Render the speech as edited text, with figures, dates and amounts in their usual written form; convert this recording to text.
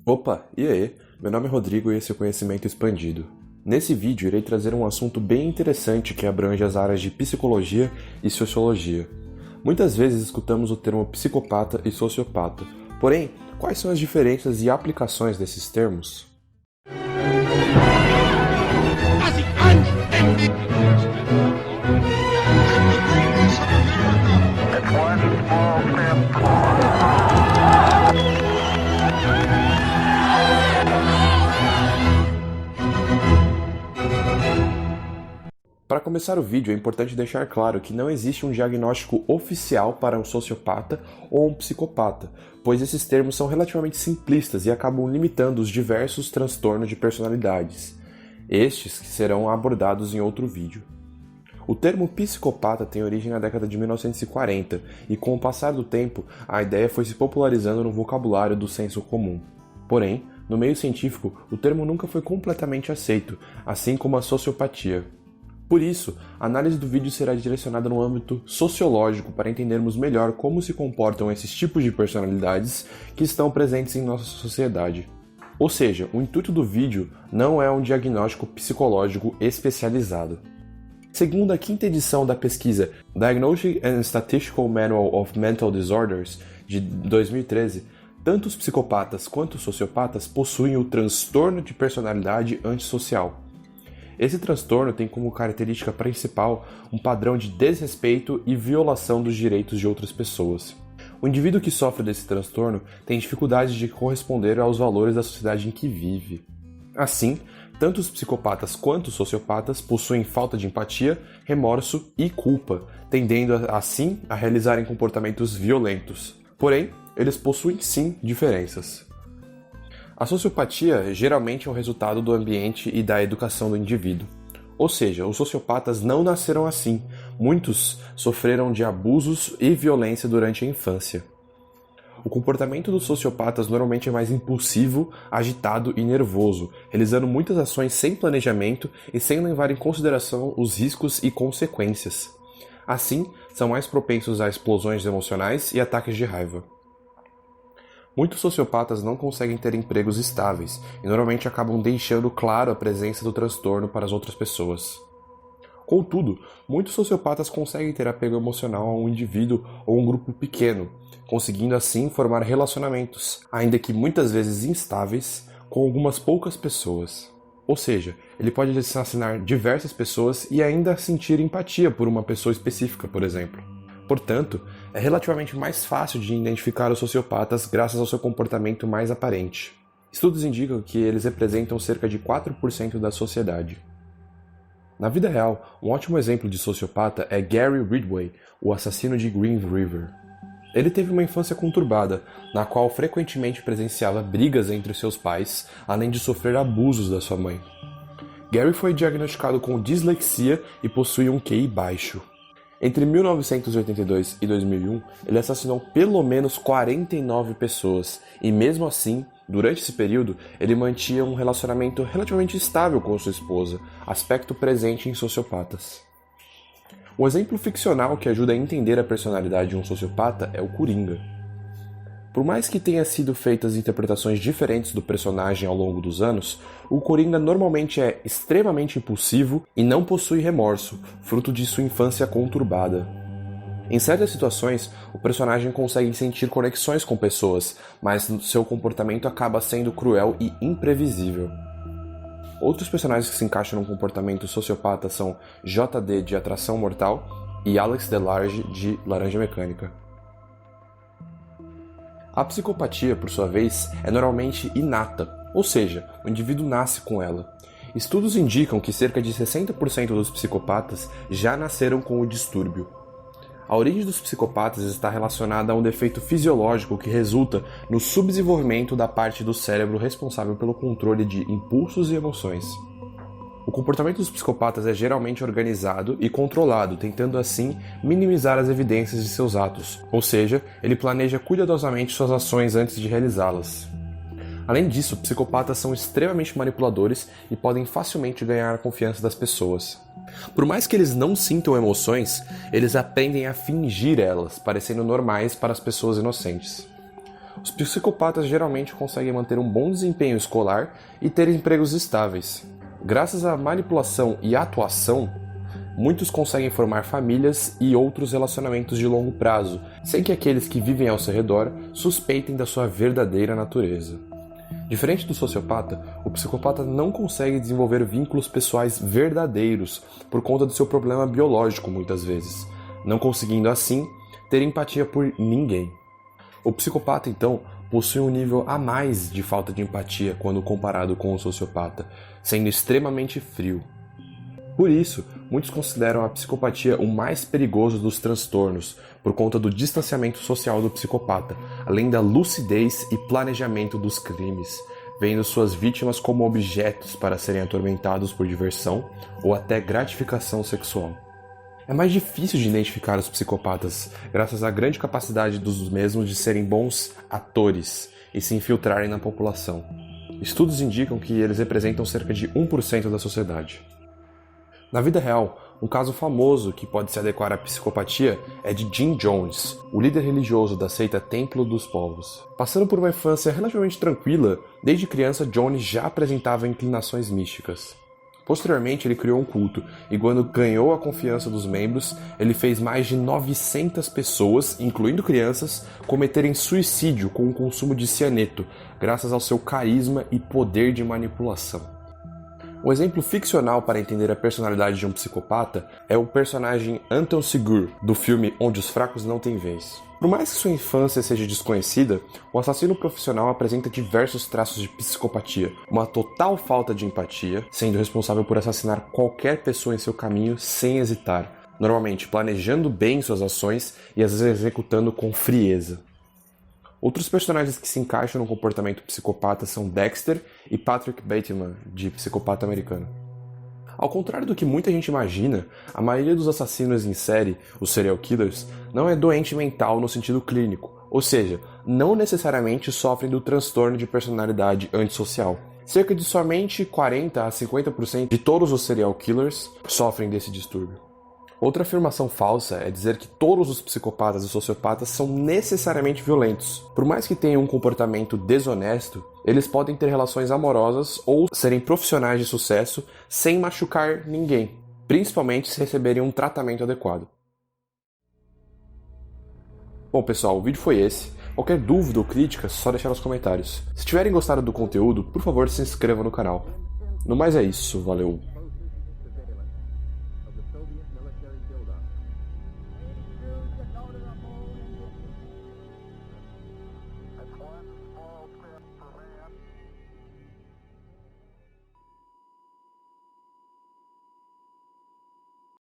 Opa, e aí? Meu nome é Rodrigo e esse é o Conhecimento Expandido. Nesse vídeo irei trazer um assunto bem interessante que abrange as áreas de psicologia e sociologia. Muitas vezes escutamos o termo psicopata e sociopata, porém, quais são as diferenças e aplicações desses termos? Para começar o vídeo, é importante deixar claro que não existe um diagnóstico oficial para um sociopata ou um psicopata, pois esses termos são relativamente simplistas e acabam limitando os diversos transtornos de personalidades, estes que serão abordados em outro vídeo. O termo psicopata tem origem na década de 1940 e, com o passar do tempo, a ideia foi se popularizando no vocabulário do senso comum. Porém, no meio científico, o termo nunca foi completamente aceito, assim como a sociopatia. Por isso, a análise do vídeo será direcionada no âmbito sociológico para entendermos melhor como se comportam esses tipos de personalidades que estão presentes em nossa sociedade. Ou seja, o intuito do vídeo não é um diagnóstico psicológico especializado. Segundo a quinta edição da pesquisa Diagnostic and Statistical Manual of Mental Disorders, de 2013, tanto os psicopatas quanto os sociopatas possuem o transtorno de personalidade antissocial. Esse transtorno tem como característica principal um padrão de desrespeito e violação dos direitos de outras pessoas. O indivíduo que sofre desse transtorno tem dificuldade de corresponder aos valores da sociedade em que vive. Assim, tanto os psicopatas quanto os sociopatas possuem falta de empatia, remorso e culpa, tendendo assim a realizarem comportamentos violentos. Porém, eles possuem sim diferenças. A sociopatia geralmente é o resultado do ambiente e da educação do indivíduo. Ou seja, os sociopatas não nasceram assim. Muitos sofreram de abusos e violência durante a infância. O comportamento dos sociopatas normalmente é mais impulsivo, agitado e nervoso, realizando muitas ações sem planejamento e sem levar em consideração os riscos e consequências. Assim, são mais propensos a explosões emocionais e ataques de raiva. Muitos sociopatas não conseguem ter empregos estáveis e normalmente acabam deixando claro a presença do transtorno para as outras pessoas. Contudo, muitos sociopatas conseguem ter apego emocional a um indivíduo ou um grupo pequeno, conseguindo assim formar relacionamentos, ainda que muitas vezes instáveis, com algumas poucas pessoas. Ou seja, ele pode assassinar diversas pessoas e ainda sentir empatia por uma pessoa específica, por exemplo. Portanto, é relativamente mais fácil de identificar os sociopatas graças ao seu comportamento mais aparente. Estudos indicam que eles representam cerca de 4% da sociedade. Na vida real, um ótimo exemplo de sociopata é Gary Ridgway, o assassino de Green River. Ele teve uma infância conturbada, na qual frequentemente presenciava brigas entre seus pais, além de sofrer abusos da sua mãe. Gary foi diagnosticado com dislexia e possui um QI baixo. Entre 1982 e 2001, ele assassinou pelo menos 49 pessoas, e mesmo assim, durante esse período, ele mantinha um relacionamento relativamente estável com sua esposa, aspecto presente em sociopatas. Um exemplo ficcional que ajuda a entender a personalidade de um sociopata é o Coringa. Por mais que tenha sido feitas interpretações diferentes do personagem ao longo dos anos, o Coringa normalmente é extremamente impulsivo e não possui remorso, fruto de sua infância conturbada. Em certas situações, o personagem consegue sentir conexões com pessoas, mas seu comportamento acaba sendo cruel e imprevisível. Outros personagens que se encaixam no comportamento sociopata são JD de Atração Mortal e Alex Delarge de Laranja Mecânica. A psicopatia, por sua vez, é normalmente inata, ou seja, o indivíduo nasce com ela. Estudos indicam que cerca de 60% dos psicopatas já nasceram com o distúrbio. A origem dos psicopatas está relacionada a um defeito fisiológico que resulta no subdesenvolvimento da parte do cérebro responsável pelo controle de impulsos e emoções. O comportamento dos psicopatas é geralmente organizado e controlado, tentando assim minimizar as evidências de seus atos, ou seja, ele planeja cuidadosamente suas ações antes de realizá-las. Além disso, psicopatas são extremamente manipuladores e podem facilmente ganhar a confiança das pessoas. Por mais que eles não sintam emoções, eles aprendem a fingir elas, parecendo normais para as pessoas inocentes. Os psicopatas geralmente conseguem manter um bom desempenho escolar e ter empregos estáveis. Graças à manipulação e atuação, muitos conseguem formar famílias e outros relacionamentos de longo prazo, sem que aqueles que vivem ao seu redor suspeitem da sua verdadeira natureza. Diferente do sociopata, o psicopata não consegue desenvolver vínculos pessoais verdadeiros por conta do seu problema biológico, muitas vezes, não conseguindo assim ter empatia por ninguém. O psicopata, então, possui um nível a mais de falta de empatia quando comparado com o sociopata, sendo extremamente frio. Por isso, muitos consideram a psicopatia o mais perigoso dos transtornos, por conta do distanciamento social do psicopata, além da lucidez e planejamento dos crimes, vendo suas vítimas como objetos para serem atormentados por diversão ou até gratificação sexual. É mais difícil de identificar os psicopatas, graças à grande capacidade dos mesmos de serem bons atores e se infiltrarem na população. Estudos indicam que eles representam cerca de 1% da sociedade. Na vida real, um caso famoso que pode se adequar à psicopatia é de Jim Jones, o líder religioso da seita Templo dos Povos. Passando por uma infância relativamente tranquila, desde criança Jones já apresentava inclinações místicas. Posteriormente, ele criou um culto, e quando ganhou a confiança dos membros, ele fez mais de 900 pessoas, incluindo crianças, cometerem suicídio com o consumo de cianeto, graças ao seu carisma e poder de manipulação. Um exemplo ficcional para entender a personalidade de um psicopata é o personagem Anton Chigurh, do filme Onde os Fracos Não Têm Vez. Por mais que sua infância seja desconhecida, o assassino profissional apresenta diversos traços de psicopatia, uma total falta de empatia, sendo responsável por assassinar qualquer pessoa em seu caminho sem hesitar, normalmente planejando bem suas ações e as executando com frieza. Outros personagens que se encaixam no comportamento psicopata são Dexter e Patrick Bateman, de Psicopata Americano. Ao contrário do que muita gente imagina, a maioria dos assassinos em série, os serial killers, não é doente mental no sentido clínico, ou seja, não necessariamente sofrem do transtorno de personalidade antissocial. Cerca de somente 40 a 50% de todos os serial killers sofrem desse distúrbio. Outra afirmação falsa é dizer que todos os psicopatas e sociopatas são necessariamente violentos. Por mais que tenham um comportamento desonesto, eles podem ter relações amorosas ou serem profissionais de sucesso sem machucar ninguém, principalmente se receberem um tratamento adequado. Bom pessoal, o vídeo foi esse. Qualquer dúvida ou crítica, só deixar nos comentários. Se tiverem gostado do conteúdo, por favor se inscrevam no canal. No mais é isso, valeu!